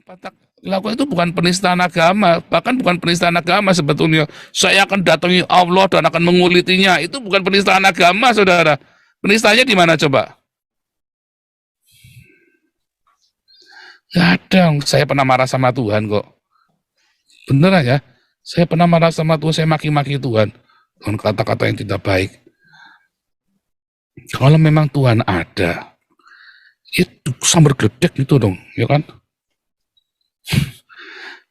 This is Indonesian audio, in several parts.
Batak lakukan itu bukan penistaan agama, bahkan bukan penistaan agama sebetulnya. Saya akan datangi Allah dan akan mengulitinya. Itu bukan penistaan agama, saudara. Penistaannya di mana coba? Gak ada. Saya pernah marah sama Tuhan kok. Beneran ya. Saya pernah marah sama Tuhan, saya maki-maki Tuhan dengan kata-kata yang tidak baik. Kalau memang Tuhan ada, itu sambar gledek gitu dong, ya kan?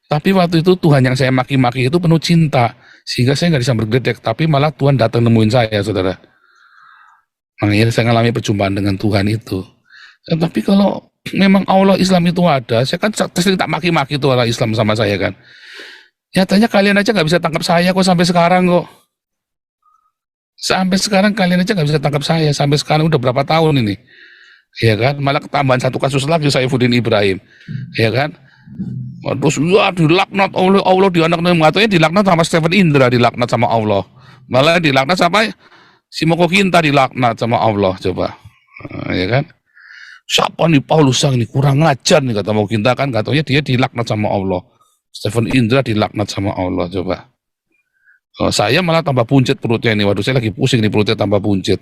Tapi waktu itu Tuhan yang saya maki-maki itu penuh cinta, sehingga saya nggak disambar gledek, tapi malah Tuhan datang nemuin saya, saudara. Makanya saya mengalami perjumpaan dengan Tuhan itu. Tapi kalau memang Allah Islam itu ada, saya kan sering tak maki-maki tuh orang Islam sama saya kan. Nyatanya kalian aja nggak bisa tangkap saya kok sampai sekarang kok. Sampai sekarang kalian aja nggak bisa tangkap saya. Sampai sekarang udah berapa tahun ini. Ya kan, malah ketambahan satu kasus lagi Saifuddin Ibrahim. Ya kan. Terus ya dilaknat oleh Allah, di anak katanya dilaknat sama Stephen Indra, dilaknat sama Allah. Malah dilaknat sama si Moko Kinta, dilaknat sama Allah coba. Ya kan. Siapa nih Paulus sang ini kurang ngajar nih kata Moko Kinta kan, katanya dia dilaknat sama Allah. Stephen Indra dilaknat sama Allah coba. Saya malah tambah buncit perutnya ini. Waduh, saya lagi pusing nih perutnya tambah buncit.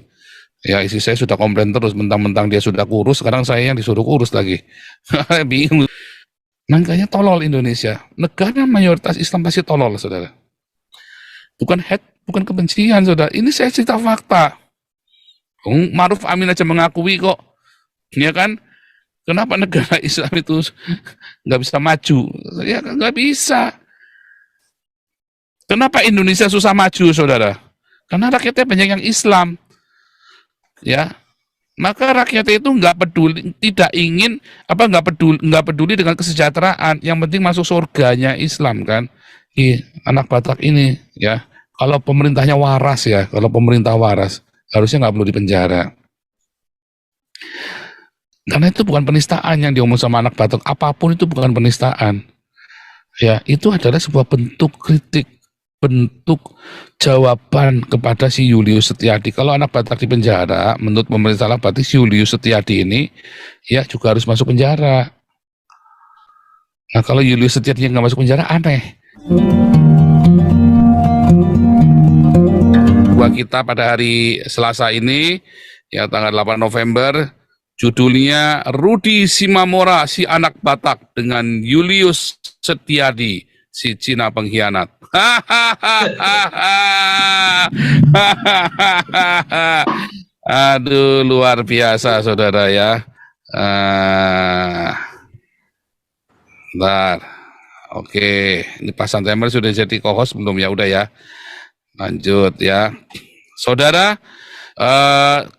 Ya istri saya sudah komplain terus, mentang-mentang dia sudah kurus, sekarang saya yang disuruh kurus lagi. Bingung. Makanya tolol Indonesia. Negara mayoritas Islam pasti tolol, saudara. Bukan hate, bukan kebencian, saudara. Ini saya cerita fakta. Ma'ruf Amin aja mengakui kok. Ya kan? Kenapa negara Islam itu nggak bisa maju? Ya nggak bisa. Kenapa Indonesia susah maju, saudara? Karena rakyatnya banyak yang Islam. Ya, maka rakyat itu nggak peduli, tidak ingin nggak peduli dengan kesejahteraan. Yang penting masuk surganya Islam kan. Anak Batak ini ya, kalau pemerintahnya waras ya, kalau pemerintah waras harusnya nggak perlu dipenjara. Karena itu bukan penistaan yang diomong sama anak Batak, apapun itu bukan penistaan. Ya, itu adalah sebuah bentuk kritik, bentuk jawaban kepada si Julius Setiadi. Kalau anak Batak di penjara, menurut pemerintah berarti si Julius Setiadi ini ya juga harus masuk penjara. Nah, kalau Julius Setiadi nggak masuk penjara, aneh. Buat kita pada hari Selasa ini, ya tanggal 8 November, judulnya Rudi Simamora, si anak Batak, dengan Julius Setiadi, si Cina pengkhianat. Aduh, luar biasa, saudara ya. Bentar. Oke, ini Pak Santemer sudah jadi co-host belum ya? Udah ya. Lanjut ya. Saudara,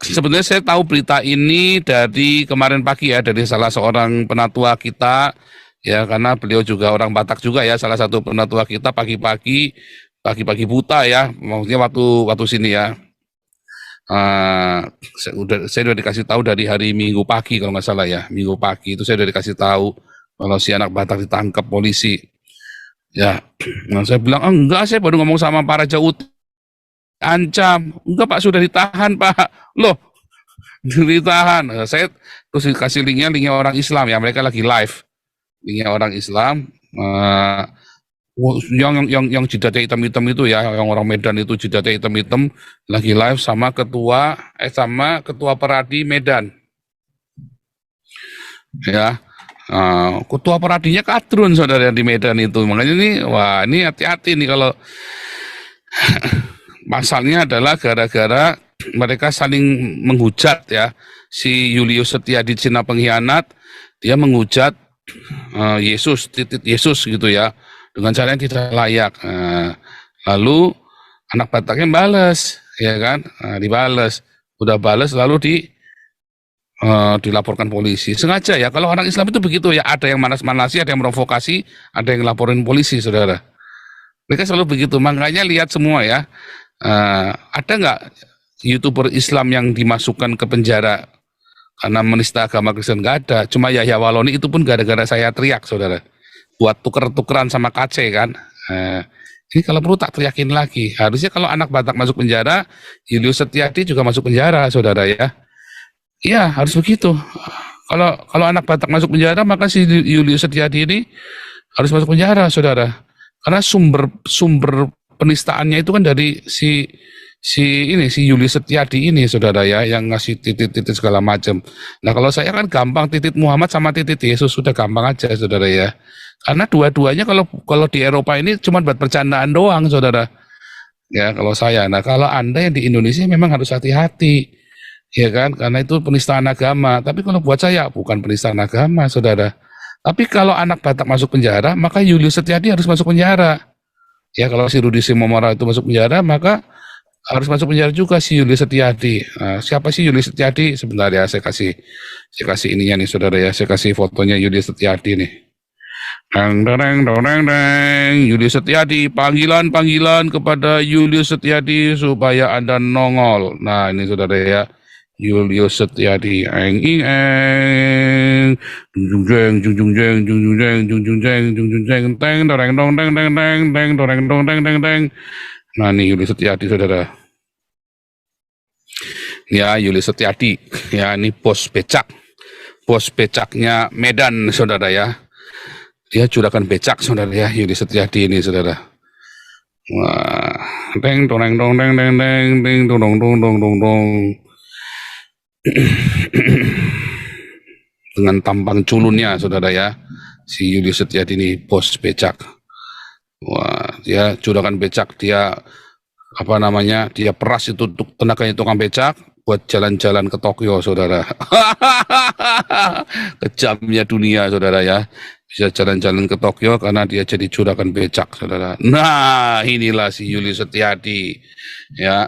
sebenarnya saya tahu berita ini dari kemarin pagi ya, dari salah seorang penatua kita. Ya, karena beliau juga orang Batak juga ya, salah satu penatua kita pagi-pagi buta ya, maksudnya waktu sini ya. Saya udah dikasih tahu dari hari Minggu pagi kalau nggak salah ya, Minggu pagi itu saya udah dikasih tahu kalau si anak Batak ditangkap polisi. Ya, nah saya bilang, enggak, saya baru ngomong sama para Jaut, ancam, enggak Pak, sudah ditahan Pak. Loh, ditahan. Saya terus dikasih linknya orang Islam ya, mereka lagi live. Linknya orang Islam, yang jidatnya hitam-hitam itu ya, yang orang Medan itu jidatnya hitam-hitam, lagi live sama ketua Peradi Medan. Ya. Ketua Peradinya kadrun, saudara, di Medan itu. Makanya ini hati-hati nih kalau pasalnya adalah gara-gara mereka saling menghujat ya. Si Julius Setiadi Cina pengkhianat, dia menghujat Yesus gitu ya, dengan cara yang tidak layak. Lalu anak Bataknya balas, ya kan? Dibales, udah balas lalu dilaporkan polisi. Sengaja ya, kalau orang Islam itu begitu ya, ada yang manas-manasi, ada yang provokasi, ada yang laporin polisi, saudara. Mereka selalu begitu, makanya lihat semua ya. Ada nggak YouTuber Islam yang dimasukkan ke penjara karena menista agama Kristen? Nggak ada. Cuma Yahya Waloni itu pun gara-gara saya teriak, saudara, buat tuker-tukeran sama KC kan. Ini kalau perlu tak teriakin lagi. Harusnya kalau anak Batak masuk penjara, Julius Setiadi juga masuk penjara, saudara ya. Iya, harus begitu. kalau anak Batak masuk penjara, maka si Julius Setiadi ini harus masuk penjara, saudara. Karena sumber sumber penistaannya itu kan dari si Julius Setiadi ini, saudara ya, yang ngasih titit-titit segala macam. Nah, kalau saya kan gampang, titit Muhammad sama titit Yesus sudah gampang aja, saudara ya. Karena dua-duanya kalau kalau di Eropa ini cuma buat bercandaan doang, saudara. Ya, kalau saya. Nah, kalau Anda yang di Indonesia memang harus hati-hati. Ya kan? Karena itu penistaan agama. Tapi kalau buat saya bukan penistaan agama, saudara. Tapi kalau anak Batak masuk penjara, maka Julius Setiadi harus masuk penjara. Ya, kalau si Rudi Simomora itu masuk penjara, maka harus masuk penjara juga si Julius Setiadi. Nah, siapa sih Julius Setiadi? Sebentar ya, saya kasih ininya nih, saudara ya. Saya kasih fotonya Julius Setiadi nih. Dang, dang, dang, dang, dang. Julius Setiadi, panggilan kepada Julius Setiadi supaya Anda nongol. Nah, ini saudara ya. Julius Setiadi, eng ing eng, jung jeng, jung jung jeng, jung jung jeng, jung jung jeng, jung jung jeng, teng, doreng dong, teng, teng, teng, teng, doreng dong, teng, teng, teng. Nah, ini Julius Setiadi, saudara. Ya, Julius Setiadi. Ya, ini bos becaknya Medan, saudara ya. Dia juragan becak, saudara ya, Julius Setiadi ini, saudara. Wah, teng, doreng dong, teng, teng, teng, teng, dong, dong, dong, dong, dong. Dengan tampang culunnya, saudara ya, si Julius Setiadi ini bos becak. Wah, dia juragan becak, dia apa namanya, dia peras itu untuk tenaganya tukang becak buat jalan-jalan ke Tokyo, saudara. Kejamnya dunia, saudara ya, bisa jalan-jalan ke Tokyo karena dia jadi juragan becak, saudara. Nah, inilah si Julius Setiadi ya.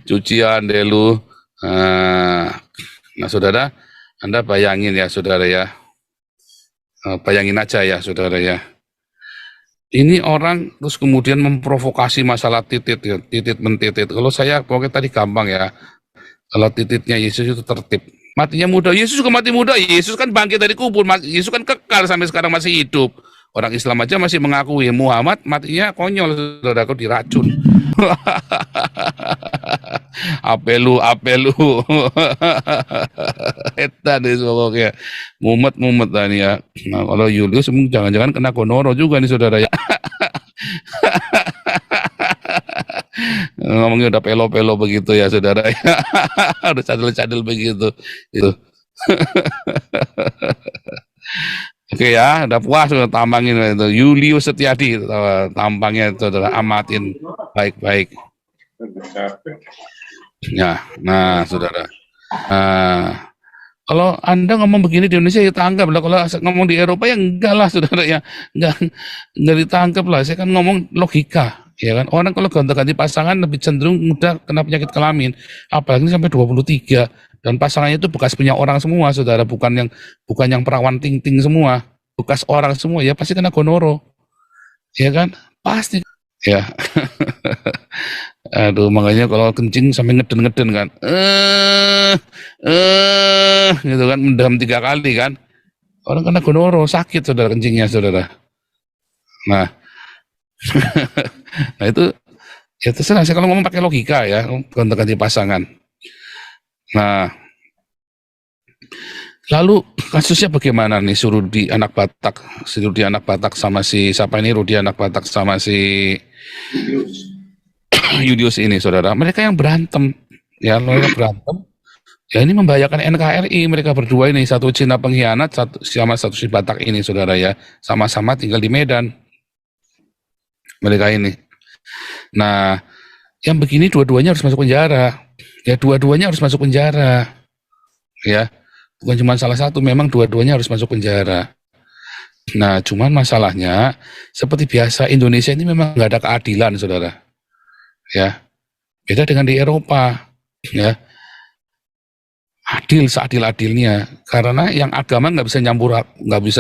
Cucian deh lu. Nah, saudara, Anda bayangin ya, saudara ya. Bayangin aja ya, saudara ya. Ini orang terus kemudian memprovokasi masalah titit, ya, titit mentitit. Kalau saya pokoknya tadi gampang ya. Kalau tititnya Yesus itu tertib. Matinya muda, Yesus juga mati muda. Yesus kan bangkit dari kubur. Yesus kan kekal sampai sekarang masih hidup. Orang Islam aja masih mengakui. Muhammad matinya konyol, saudaraku, diracun. Apelu. Eta deh pokoknya. Mumet tadi ya. Nah, kalau Julius jangan-jangan kena gonoro juga nih, saudara ya. Ngomongnya udah pelo-pelo begitu ya, saudara ya. Udah cadel-cadel begitu itu. Oke ya, udah puas udah tampangin itu Julius Setiadi, tampangnya itu, saudara, amatin baik-baik ya. Nah, saudara, kalau Anda ngomong begini di Indonesia ya tanggap lah. Kalau ngomong di Eropa ya enggak lah, saudara ya, enggak ditangkap lah. Saya kan ngomong logika. Ya kan, orang kalau gonta-ganti pasangan lebih cenderung mudah kena penyakit kelamin, apalagi sampai 23, dan pasangannya itu bekas punya orang semua, saudara, bukan yang perawan ting-ting semua, bekas orang semua, ya pasti kena gonoro, ya kan, pasti ya. Aduh, makanya kalau kencing sampai ngeden-ngeden kan, gitu kan, mendam 3 kali kan, orang kena gonoro, sakit, saudara, kencingnya, saudara. Nah, nah itu ya terserah. Saya kalau ngomong pakai logika ya, gonta-ganti pasangan. Nah, lalu kasusnya bagaimana nih, Rudi anak Batak sama si siapa ini, Rudi anak Batak sama si Julius ini, saudara. Mereka yang berantem, ya, mereka berantem. Ya, ini membahayakan NKRI, mereka berdua ini, satu Cina pengkhianat, satu si Batak ini, saudara ya, sama-sama tinggal di Medan. Mereka ini. Nah, yang begini dua-duanya harus masuk penjara. Ya, dua-duanya harus masuk penjara. Ya, bukan cuma salah satu, memang dua-duanya harus masuk penjara. Nah, cuman masalahnya seperti biasa Indonesia ini memang nggak ada keadilan, saudara. Ya, beda dengan di Eropa. Ya, adil seadil-adilnya. Karena yang agama nggak bisa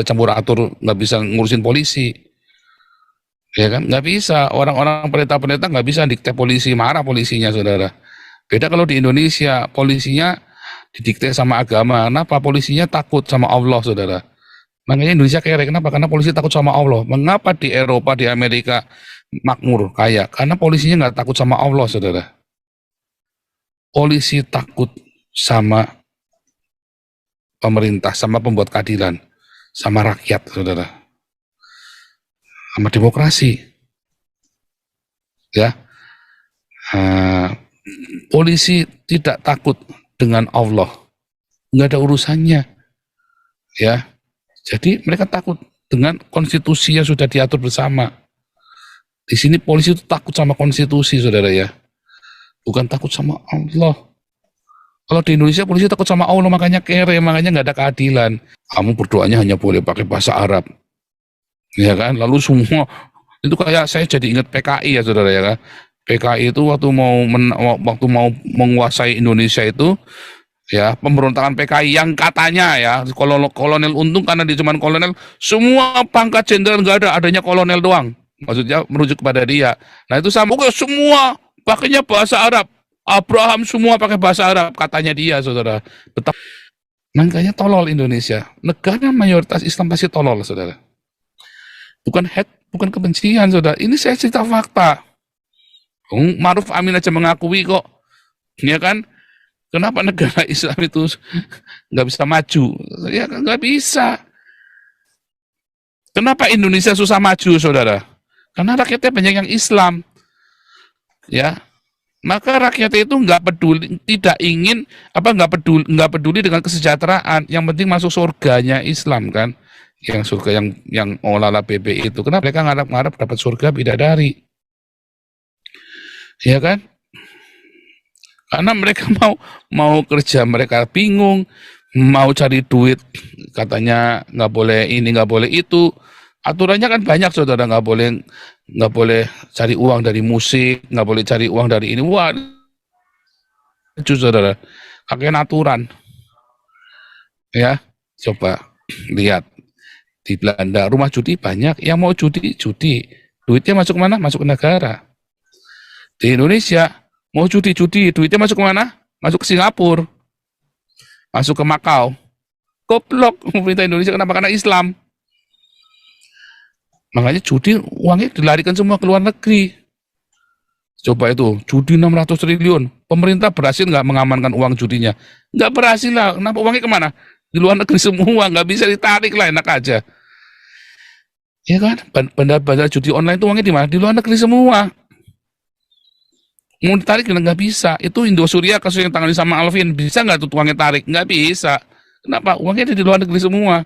campur atur, nggak bisa ngurusin polisi. Ya kan, nggak bisa, orang-orang pendeta nggak bisa dikte polisi, marah polisinya, saudara. Beda kalau di Indonesia, polisinya didikte sama agama. Kenapa? Polisinya takut sama Allah, saudara. Makanya Indonesia kere, kenapa? Karena polisi takut sama Allah. Mengapa di Eropa, di Amerika makmur, kaya? Karena polisinya nggak takut sama Allah, saudara. Polisi takut sama pemerintah, sama pembuat keadilan, sama rakyat, saudara, sama demokrasi, ya. Uh, Polisi tidak takut dengan Allah, nggak ada urusannya, ya. Jadi mereka takut dengan konstitusi yang sudah diatur bersama. Di sini polisi itu takut sama konstitusi, saudara, ya, bukan takut sama Allah. Kalau di Indonesia polisi takut sama Allah, makanya kere, makanya nggak ada keadilan. Kamu berdoanya hanya boleh pakai bahasa Arab, ya kan? Lalu semua itu kayak saya jadi ingat PKI, ya saudara, ya kan? PKI itu waktu mau menguasai Indonesia itu, ya, pemberontakan PKI yang katanya, ya, kolonel Untung, karena dia cuma kolonel, semua pangkat jenderal nggak ada, adanya kolonel doang. Maksudnya merujuk kepada dia. Nah itu sama, oke, semua pakainya bahasa Arab. Abraham semua pakai bahasa Arab, katanya dia, saudara. Betapa makanya tolol Indonesia. Negara mayoritas Islam pasti tolol, saudara. Bukan bukan kebencian, saudara. Ini saya cerita fakta. Ma'ruf Amin aja mengakui kok, ya kan? Kenapa negara Islam itu nggak bisa maju? Ya nggak bisa. Kenapa Indonesia susah maju, saudara? Karena rakyatnya banyak yang Islam, ya. Maka rakyatnya itu nggak peduli, tidak ingin nggak peduli dengan kesejahteraan. Yang penting masuk surganya Islam, kan? Yang surga yang olala BB itu. Kenapa mereka ngarap dapat surga bidadari? Ya kan? Karena mereka mau kerja, mereka bingung, mau cari duit, katanya nggak boleh ini, nggak boleh itu. Aturannya kan banyak, saudara. Nggak boleh cari uang dari musik, nggak boleh cari uang dari ini. Wah, lucu, saudara. Kakek aturan, ya. Coba lihat di Belanda, rumah judi banyak. Yang mau judi, duitnya masuk mana? Masuk ke negara. Di Indonesia mau judi, duitnya masuk ke mana? Masuk ke Singapura, masuk ke Makau. Goblok pemerintah Indonesia, kenapa? Karena Islam. Makanya judi uangnya dilarikan semua ke luar negeri. Coba itu, judi 600 triliun. Pemerintah berhasil nggak mengamankan uang judinya? Nggak berhasil lah. Kenapa? Uangnya kemana? Di luar negeri semua, nggak bisa ditarik lah, enak aja. Ya kan? Bandar-bandar judi online itu uangnya di mana? Di luar negeri semua. Mau ditarik nggak bisa. Itu Indosuria kasus yang tangani sama Alvin, bisa nggak tuh uangnya tarik? Nggak bisa. Kenapa? Uangnya ada di luar negeri semua.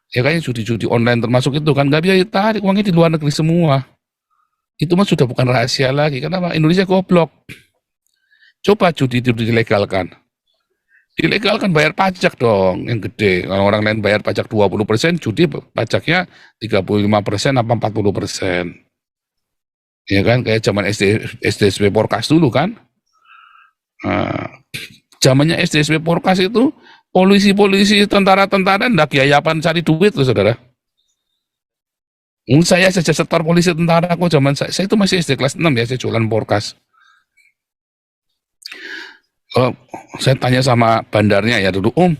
Ya kayaknya judi-judi online termasuk itu kan nggak bisa ditarik, uangnya di luar negeri semua. Itu mah sudah bukan rahasia lagi. Kenapa? Indonesia goblok. Coba judi itu dilegalkan. Dilegalkan, bayar pajak dong yang gede. Kalau orang lain bayar pajak 20%, judi pajaknya 35% apa 40%. Ya kan, kayak zaman SDSP Porkas dulu kan. Zamannya SDSP Porkas itu polisi-polisi, tentara-tentara ndak yayapan cari duit loh, saudara. Saya saja setor polisi tentara kok, zaman saya itu masih SD kelas 6 ya, saya jualan Porkas. Saya tanya sama bandarnya ya dulu, Om,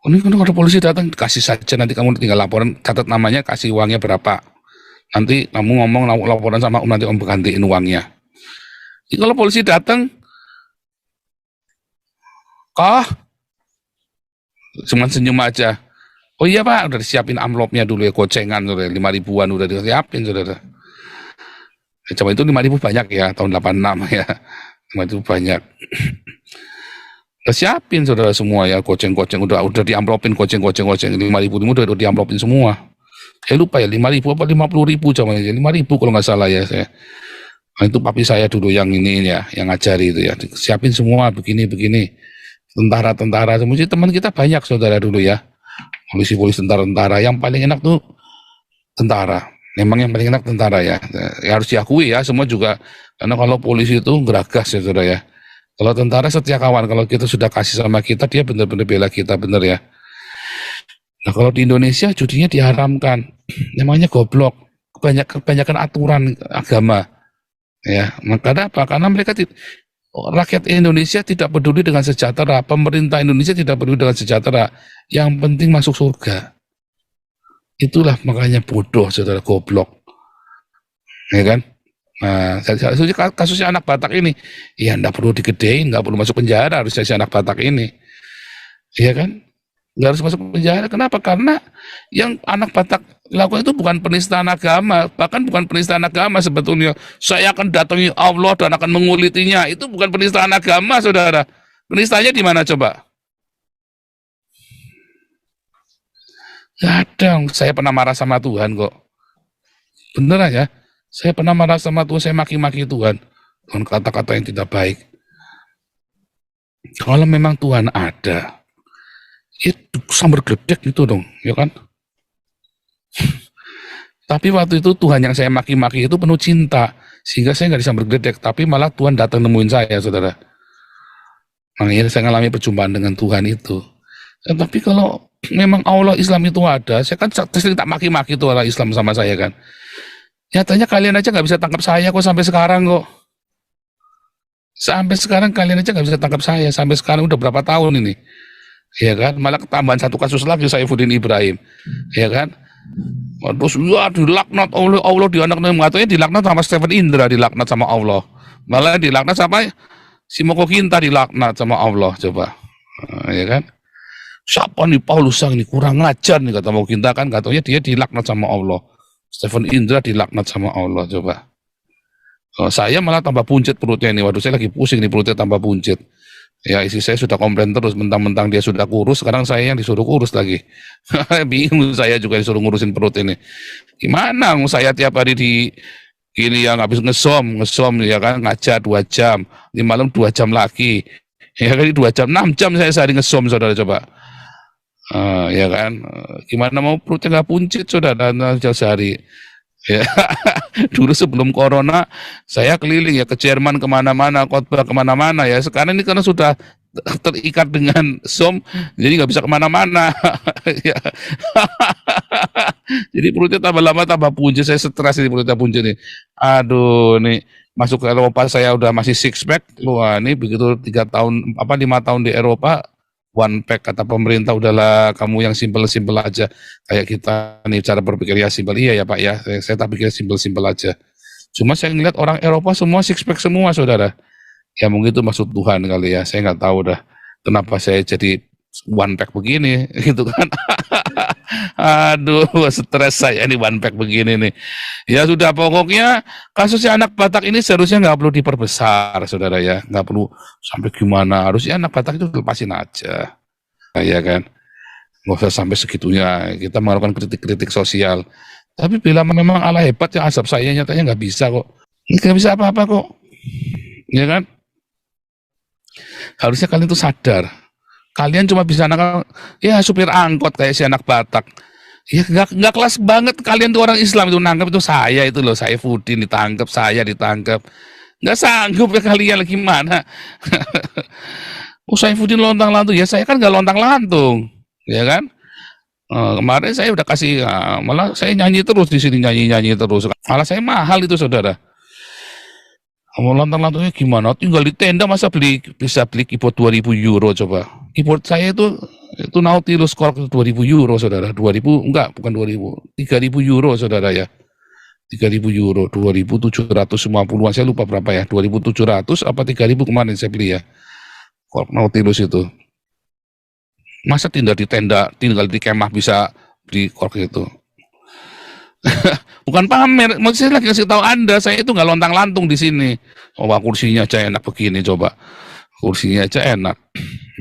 ini kan ada polisi datang, kasih saja, nanti kamu tinggal laporan, catat namanya, kasih uangnya berapa. Nanti kamu ngomong laporan sama Om, nanti Om gantiin uangnya. Jadi kalau polisi datang, cuman senyum aja. Oh iya Pak, udah disiapin amplopnya dulu ya, gocengan, saudara, 5 ribuan udah disiapin, saudara. Coba itu 5 ribu banyak ya, tahun 86 ya, 5 ribu banyak. Udah siapin, saudara, semua ya, goceng-goceng, udah diamplopin, goceng, 5 ribu itu udah diamplopin semua. Saya lupa ya, 5 ribu apa 50 ribu zamannya, 5 ribu kalau nggak salah ya saya. Nah, itu papi saya dulu yang ini ya, yang ngajari itu ya, siapin semua begini, tentara-tentara, semuanya teman kita banyak, saudara, dulu ya, polisi-polisi, tentara-tentara, yang paling enak tuh tentara, memang yang paling enak tentara ya, harus diakui ya, semua juga, karena kalau polisi itu geragas ya, saudara ya, kalau tentara setia kawan, kalau kita sudah kasih sama kita, dia benar-benar bela kita, bener ya. Nah kalau di Indonesia judinya diharamkan, namanya goblok, kebanyakan aturan agama, ya. Karena apa? Karena rakyat Indonesia tidak peduli dengan sejahtera, pemerintah Indonesia tidak peduli dengan sejahtera, yang penting masuk surga. Itulah makanya bodoh, saudara, goblok, ya kan? Nah, kasusnya anak Batak ini, ya nggak perlu digedein, nggak perlu masuk penjara, harusnya si anak Batak ini, ya kan? nggak harus masuk penjara. Kenapa? Karena yang anak Batak lakukan itu bukan penistaan agama, bahkan bukan penistaan agama sebetulnya. Saya akan datangi Allah dan akan mengulitinya. Itu bukan penistaan agama, saudara. Penistaannya di mana coba? Nggak ada. Saya pernah marah sama Tuhan kok. Beneran ya. Saya pernah marah sama Tuhan, saya maki-maki Tuhan dengan kata-kata yang tidak baik. Kalau memang Tuhan ada, itu sambar gledek gitu dong, ya kan? Tapi waktu itu Tuhan yang saya maki-maki itu penuh cinta, sehingga saya nggak disambar gledek, tapi malah Tuhan datang nemuin saya, saudara. Makanya saya mengalami perjumpaan dengan Tuhan itu. Tapi kalau memang Allah Islam itu ada, saya kan sering tak maki-maki tuh orang Islam sama saya kan. Nyatanya kalian aja nggak bisa tangkap saya kok sampai sekarang kok. Sampai sekarang kalian aja nggak bisa tangkap saya. Sampai sekarang udah berapa tahun ini. Ya kan, malah ketambahan satu kasus lagi Saifuddin Ibrahim. Ya kan. Terus ya dilaknat oleh Allah, di anak katanya dilaknat sama Stephen Indra, dilaknat sama Allah. Malah dilaknat sama si Moko Kinta, dilaknat sama Allah coba. Ya kan. Siapa nih Paulus Sang ini kurang ngajar nih kata Moko Kinta kan, katanya dia dilaknat sama Allah. Stephen Indra dilaknat sama Allah coba. Saya malah tambah puncit perutnya ini. Waduh, saya lagi pusing nih, perutnya tambah puncit. Ya, istri saya sudah komplain terus, mentang-mentang dia sudah kurus, sekarang saya yang disuruh kurus lagi. Bingung, saya juga disuruh ngurusin perut ini. Gimana saya tiap hari di gini yang habis ngesom ya kan, ngajar 2 jam, di malam 2 jam lagi. Ya kan, 2 jam, 6 jam saya sehari ngesom, saudara coba. Ya kan, gimana mau perutnya nggak puncit saudara jauh sehari. Ya. Dulu sebelum corona saya keliling ya ke Jerman kemana-mana, khotbah kemana-mana ya. Sekarang ini karena sudah terikat dengan SOM, jadi nggak bisa kemana-mana. Ya. Jadi perutnya tambah lama tambah puncit, saya stres ini perutnya puncit nih. Aduh, nih masuk ke Eropa saya udah masih 6 pack, wah ini begitu 5 tahun di Eropa 1 pack, kata pemerintah udahlah kamu yang simpel-simpel aja, kayak kita nih cara berpikir ya simpel, iya ya Pak ya, saya tak pikir simpel-simpel aja. Cuma saya ngeliat orang Eropa semua 6 pack semua saudara, ya mungkin itu maksud Tuhan kali ya, saya nggak tahu dah kenapa saya jadi 1 pack begini gitu kan. Aduh, stres saya nih 1 pack begini nih. Ya sudah, pokoknya kasusnya anak Batak ini seharusnya nggak perlu diperbesar, saudara ya. Nggak perlu sampai gimana. Harusnya anak Batak itu lepasin aja. Ya kan? Nggak usah sampai segitunya. Kita melakukan kritik-kritik sosial. Tapi bila memang Allah hebat, yang azab saya nyatanya nggak bisa kok. Nggak bisa apa-apa kok. Ya kan? Harusnya kalian tuh sadar. Kalian cuma bisa ya supir angkot kayak si anak Batak. Ya nggak kelas banget kalian tuh orang Islam itu nangkep itu saya itu loh, saya Saifuddin ditangkap, saya ditangkap. Nggak sanggup ya kalian lagi mana. Oh Saifuddin lontang-lantung, ya saya kan nggak lontang-lantung, ya kan? Kemarin saya udah kasih, malah saya nyanyi terus di sini, nyanyi terus. Malah saya mahal itu saudara. Mau lontang-lantungnya gimana? Tinggal di tenda masa bisa beli keyboard 2.000 euro coba. Keyboard saya itu Nautilus Korg 2.000 euro saudara. 2.000 enggak, bukan 2.000, 3.000 euro saudara ya. 3.000 euro, 2.750-an, saya lupa berapa ya. 2.700 apa 3.000 kemarin saya beli ya. Korg Nautilus itu. Masa tinggal di tenda, tinggal di kemah bisa beli Korg itu. Bukan pamer, mau saya lagi kasih tahu Anda, saya itu nggak lontang-lantung di sini. Coba kursinya aja enak begini, coba kursinya aja enak.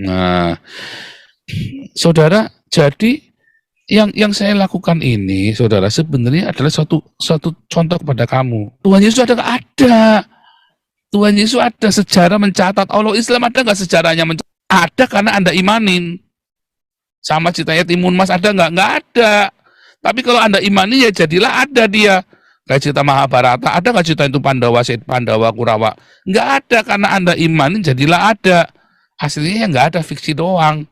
Nah, saudara, jadi yang saya lakukan ini, saudara, sebenarnya adalah suatu contoh kepada kamu. Tuhan Yesus ada nggak? Ada. Tuhan Yesus ada, sejarah mencatat. Allah Islam ada nggak sejarahnya mencatat? Ada karena Anda imanin. Sama ceritanya Timun Mas ada nggak? Nggak ada. Tapi kalau Anda imani ya jadilah ada dia. Kayak cerita Mahabharata, ada nggak cerita itu Pandawa, Kurawa? Nggak ada, karena Anda imani jadilah ada. Aslinya nggak ada, fiksi doang.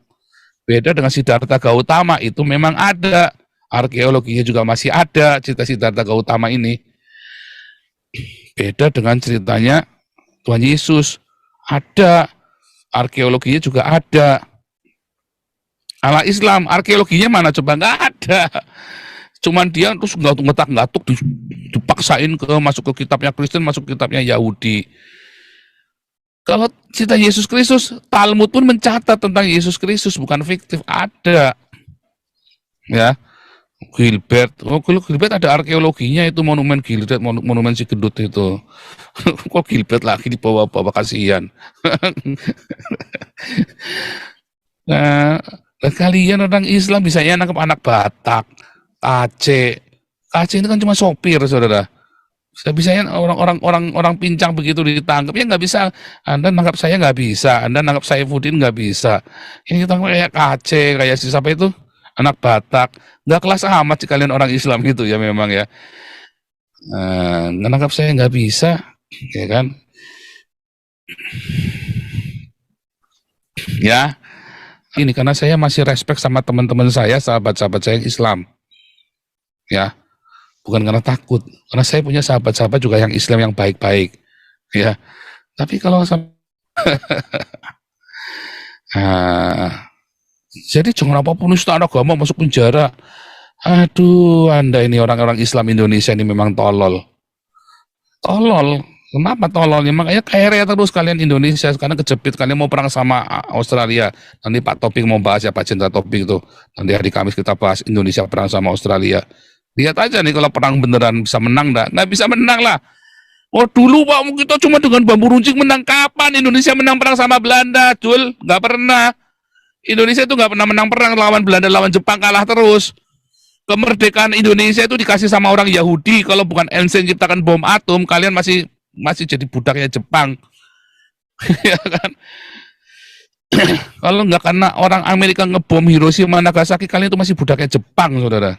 Beda dengan Siddhartha Gautama, itu memang ada. Arkeologinya juga masih ada, cerita Siddhartha Gautama ini. Beda dengan ceritanya Tuhan Yesus. Ada. Arkeologinya juga ada. Allah Islam, arkeologinya mana coba? Nggak ada. Cuman dia terus ngatuk-ngatuk dipaksain masuk ke kitabnya Kristen, masuk ke kitabnya Yahudi. Kalau cerita Yesus Kristus, Talmud pun mencatat tentang Yesus Kristus, bukan fiktif, ada. Ya, Gilbert, Gilbert ada arkeologinya itu monumen Gilbert, monumen si Gedut itu. Kok Gilbert lagi dibawa-bawa, kasihan. Nah, kalian orang Islam bisa ya nangkep anak Batak, Aceh. Aceh itu kan cuma sopir, saudara. Bisa ya orang pincang begitu ditangkap, ya nggak bisa. Anda nangkap saya nggak bisa, Anda nangkap saya Saifuddin nggak bisa. Ini kita kayak Aceh, kayak siapa itu, anak Batak. Nggak kelas amat sih kalian orang Islam gitu ya memang ya. Nangkap saya nggak bisa, ya kan? Ya, ini karena saya masih respect sama teman-teman saya, sahabat-sahabat saya yang Islam. Ya, bukan karena takut, karena saya punya sahabat-sahabat juga yang Islam yang baik-baik. Ya, tapi kalau jadi jangan apapun Ustaz agama masuk penjara. Aduh, Anda ini orang-orang Islam Indonesia ini memang tolol. Tolol. Kenapa tololnya? Makanya kere terus kalian Indonesia. Sekarang kejepit, kalian mau perang sama Australia. Nanti Pak Topik mau bahas ya, Pak Jenderal Topik itu. Nanti hari Kamis kita bahas Indonesia perang sama Australia. Lihat aja nih kalau perang beneran bisa menang dah. Nggak bisa menang lah. Oh dulu Pak, kita cuma dengan bambu runcing menang. Kapan Indonesia menang perang sama Belanda, Jul? Nggak pernah. Indonesia itu nggak pernah menang perang lawan Belanda, lawan Jepang, kalah terus. Kemerdekaan Indonesia itu dikasih sama orang Yahudi. Kalau bukan Einstein ciptakan bom atom, kalian masih jadi budaknya Jepang. Ya kan? Kalau nggak karena orang Amerika ngebom Hiroshima Nagasaki, kalian itu masih budaknya Jepang, saudara.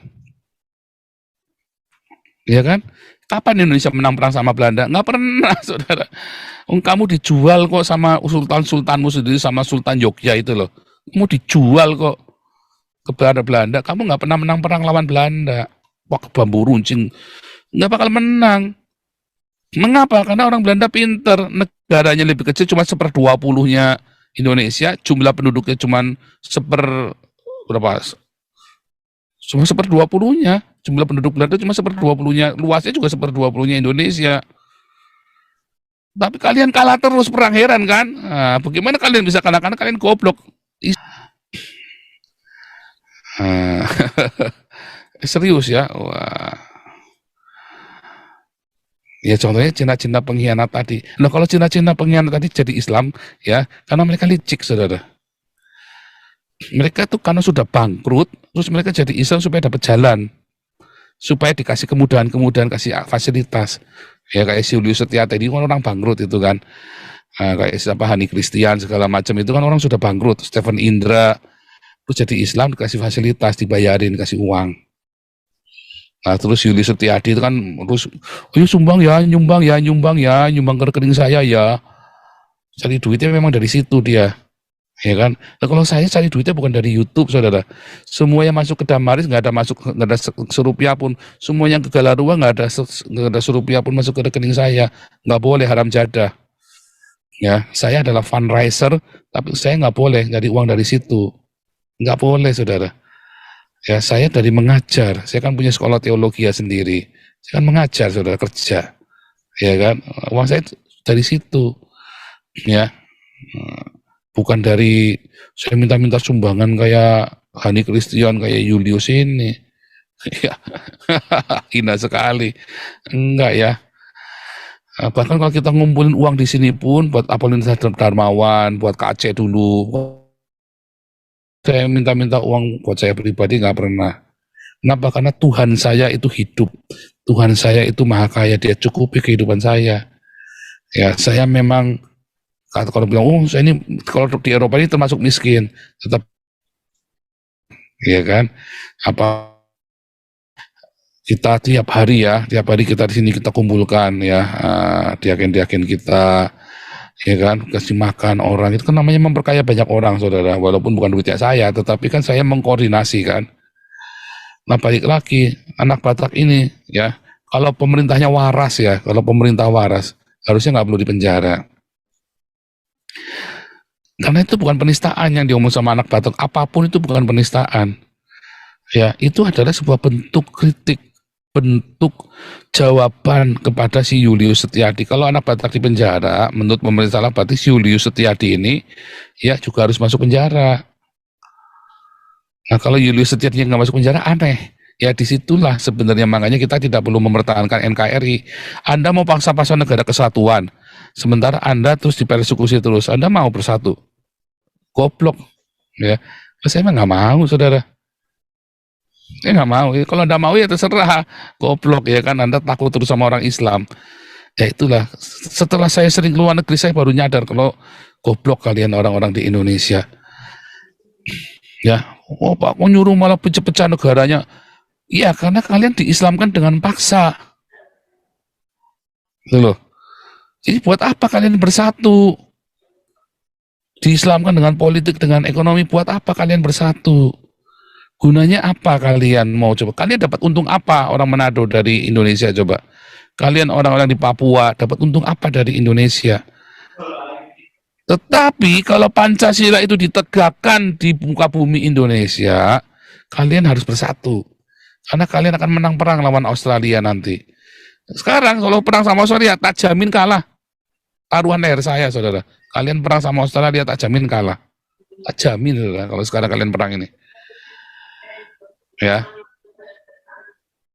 Ya kan? Kapan Indonesia menang perang sama Belanda? Nggak pernah, saudara. Kamu dijual kok sama sultan-sultanmu sendiri, sama Sultan Yogyakarta itu loh. Kamu dijual kok ke Belanda. Kamu nggak pernah menang perang lawan Belanda. Wah, bambu runcing. Nggak bakal menang. Mengapa? Karena orang Belanda pinter. Negaranya lebih kecil, cuma 1/20-nya Indonesia. Jumlah penduduknya cuma berapa? Cuma 1/20-nya. Jumlah penduduk Belanda cuma 1/20-nya. Luasnya juga 1/20-nya Indonesia. Tapi kalian kalah terus perang, heran kan? Nah, bagaimana kalian bisa kalah? Karena kalian goblok. Serius ya? Wah. Ya contohnya Cina-Cina pengkhianat tadi. Nah kalau Cina-Cina pengkhianat tadi jadi Islam, ya karena mereka licik, saudara. Mereka tuh karena sudah bangkrut, terus mereka jadi Islam supaya dapat jalan, supaya dikasih kemudahan-kemudahan, kasih fasilitas. Ya kayak si Julius Setiate ini kan orang bangkrut itu kan. Kayak siapa Hani Christian segala macam itu kan orang sudah bangkrut. Stephen Indra, terus jadi Islam dikasih fasilitas, dibayarin, kasih uang. Nah, terus Yuli Setiadi itu kan terus, oh sumbang ya, nyumbang ke rekening saya ya. Cari duitnya memang dari situ dia, ya kan. Nah, kalau saya cari duitnya bukan dari YouTube, saudara. Semua yang masuk ke Damaris nggak ada serupiah pun. Semua yang ke Galarua nggak ada serupiah pun masuk ke rekening saya. Nggak boleh, haram jadah. Ya, saya adalah fundraiser, tapi saya nggak boleh nyari uang dari situ. Nggak boleh, saudara. Ya, saya dari mengajar. Saya kan punya sekolah teologi ya sendiri. Saya kan mengajar, saudara, kerja. Ya kan, uang saya dari situ. Ya, bukan dari saya minta-minta sumbangan kayak Hani Christian, kayak Julius ini. Ya, hina sekali. Enggak ya. Bahkan kalau kita ngumpulin uang di sini pun buat Apolinar Darmawan, buat Kak Aceh dulu, saya minta-minta uang buat saya pribadi nggak pernah. Kenapa? Karena Tuhan saya itu hidup. Tuhan saya itu maha kaya, dia cukupi kehidupan saya. Ya, saya memang, kalau bilang, oh saya ini, kalau di Eropa ini termasuk miskin, tetap, ya kan, apa, kita tiap hari kita di sini kita kumpulkan ya, diaken-diaken kita, ya kan, kasih makan orang, itu kan namanya memperkaya banyak orang, saudara, walaupun bukan duitnya saya, tetapi kan saya mengkoordinasi kan. Nah balik lagi, anak Batak ini ya, kalau pemerintahnya waras ya, kalau pemerintah waras, harusnya nggak perlu dipenjara. Karena itu bukan penistaan yang diomong sama anak Batak, apapun itu bukan penistaan. Ya, itu adalah sebuah bentuk kritik. bentuk jawaban kepada si Julius Setiadi. Kalau anak Batak di penjara, menurut pemerintah berarti si Julius Setiadi ini ya juga harus masuk penjara. Nah kalau Julius Setiadi nggak masuk penjara aneh. Ya disitulah sebenarnya makanya kita tidak perlu mempertahankan NKRI. Anda mau paksa-paksa negara kesatuan, sementara Anda terus dipersekusi terus. Anda mau bersatu, goblok. Ya, saya emang nggak mau, saudara. Saya nggak mau. Kalau Anda mau ya terserah, goblok ya kan. Anda takut terus sama orang Islam. Ya itulah. Setelah saya sering keluar negeri, saya baru nyadar kalau goblok kalian orang-orang di Indonesia. Ya, oh Pak, kok nyuruh malah pecah-pecah negaranya? Iya, karena kalian diislamkan dengan paksa. Gitu loh. Jadi buat apa kalian bersatu? Diislamkan dengan politik, dengan ekonomi, buat apa kalian bersatu? Gunanya apa kalian mau coba? Kalian dapat untung apa orang Manado dari Indonesia coba? Kalian orang-orang di Papua dapat untung apa dari Indonesia? Tetapi kalau Pancasila itu ditegakkan di muka bumi Indonesia, kalian harus bersatu. Karena kalian akan menang perang lawan Australia nanti. Sekarang kalau perang sama Australia, tak jamin kalah. Taruhan leher saya, saudara. Kalian perang sama Australia, tak jamin kalah. Tak jamin, saudara, kalau sekarang kalian perang ini. Ya,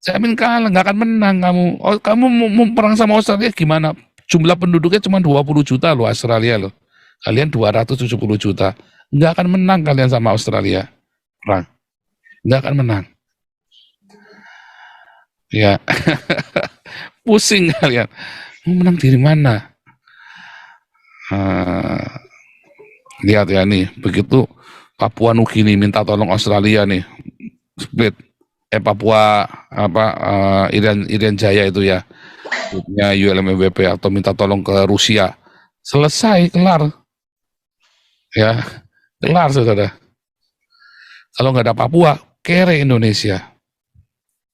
jamin kalah, nggak akan menang kamu. Oh, kamu mau perang sama Australia gimana? Jumlah penduduknya cuma 20 juta loh Australia loh. Kalian 270 juta. Nggak akan menang kalian sama Australia. Perang. Nggak akan menang. Ya, pusing kalian. Mau menang dari mana? Lihat ya nih, begitu Papua Nugini minta tolong Australia nih, split. Papua apa Irian Jaya itu ya, punya ULMWP atau minta tolong ke Rusia, selesai, kelar, ya, kelar saudara. Kalau nggak ada Papua, kere Indonesia,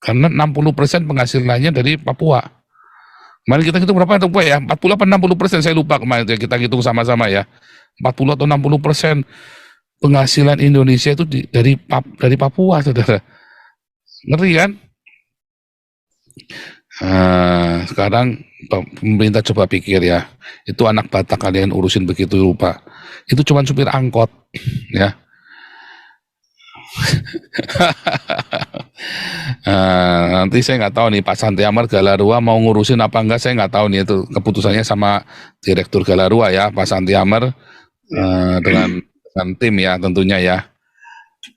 karena 60% penghasilannya dari Papua. Kemarin kita hitung berapa itu Pak ya? 40 atau 60%, saya lupa kemarin itu ya, kita hitung sama-sama ya. 40 atau 60% penghasilan Indonesia itu dari Papua, saudara. Ngeri kan? Sekarang pemerintah coba pikir ya, itu anak Batak kalian urusin begitu lupa. Itu cuma supir angkot, ya. Nanti saya nggak tahu nih Pak Santi Amar Galarua mau ngurusin apa enggak, saya nggak tahu nih, itu keputusannya sama Direktur Galarua ya, Pak Santi Amar dengan tim ya tentunya ya.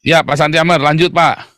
Ya Pak Santi Amar, lanjut Pak.